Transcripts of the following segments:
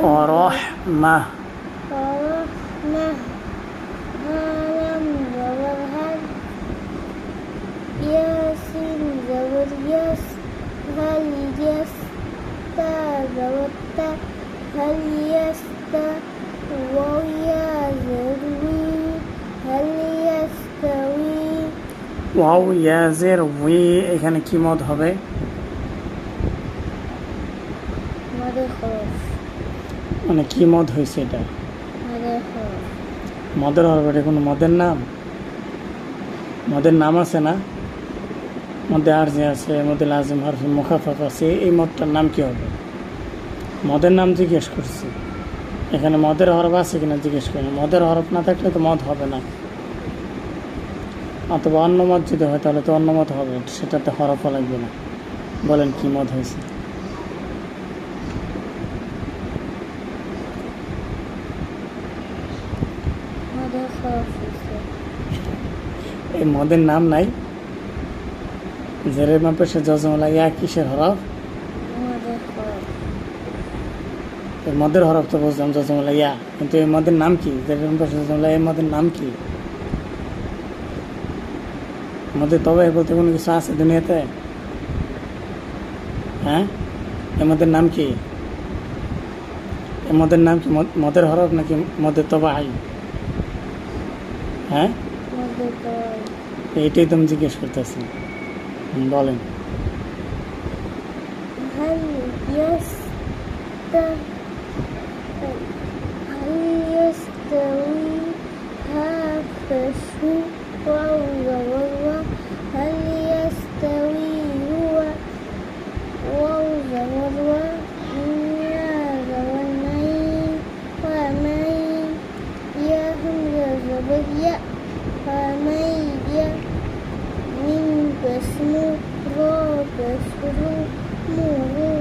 অরহমা ورحمة هالم زبر هل ياسين زبر يس هل يستا زبر تا هل يستا ويا زروي هل يستوي wow ইয়াজের we এখানে কি মদ হবে? ماذا خرف মানে কি মদ হয়েছে এটা? ماذا خرف মদের হরফ, এটা কোনো মদের নাম? মদের নাম আছে না? মধ্যে আরজি আছে, মধ্যে লাজিম হরফে মুখাফাফ আছে, এই মদটার নাম কি হবে? মদের নাম জিজ্ঞেস করছি, এখানে মদের হরফ আছে কিনা জিজ্ঞেস করি। মদের হরফ না থাকলে তো মদ হবে না, অথবা অন্য মদ যদি হয় তাহলে তো অন্য মদ হবে, সেটাতে হরফও লাগবে না। বলেন কি মদ হয়েছে? ماذا خرف এই মদের নাম নাই? জেরের মাপে সে জজমলা ইয়া কিসের হরফ? ماذا خرف এই মদের হরফ তো বুঝলাম জজমলা ইয়া, কিন্তু এই মদের নাম কি? জেরের মাপে সে জজমলা এই মদের নাম কি? মদের তবে বলতে কোনো কিছু আছে দুনিয়াতে? হ্যাঁ, এই মদের নাম কি? এই মদের নাম কি মদের হরফ নাকি মদের তবা আই? হ্যাঁ, ماذا خرف এইটাই তো আমি জিজ্ঞেস করতেছি, বলেন। هل يستوي هافشو ووزوروا هل يستوي هو ووزوروا يا زورنين ومن يهم زبريا ومن من بسمو رو بسرو مورو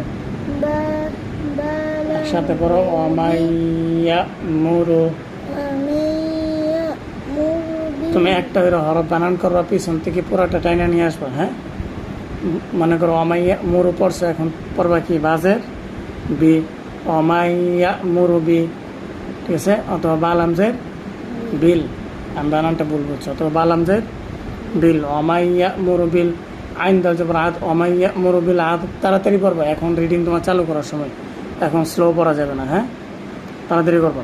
একসাথে পড়ো, অমাইয়া মুরু। তুমি একটা হরফ বানান করবা, পিছন থেকে পুরাটা টাইনা নিয়ে আসবা। হ্যাঁ, মনে করো অমাইয়া মুরু পড়ছো, এখন পড়বা কি? বাজের বি, অমাইয়া মুরু বি, ঠিক আছে? অথবা বালামজের বিল, আমি বানানটা ভুল বলছি, অথবা বালামজের বিল, অমাইয়া মুরু বিল, আইন দাল জবর আদ, অমাইয়া মুরু বিল আদ। তাড়াতাড়ি পড়বা, এখন রিডিং তোমার চালু করার সময়, এখন স্লো পড়া যাবে না। হ্যাঁ, তাড়াতাড়ি করবা।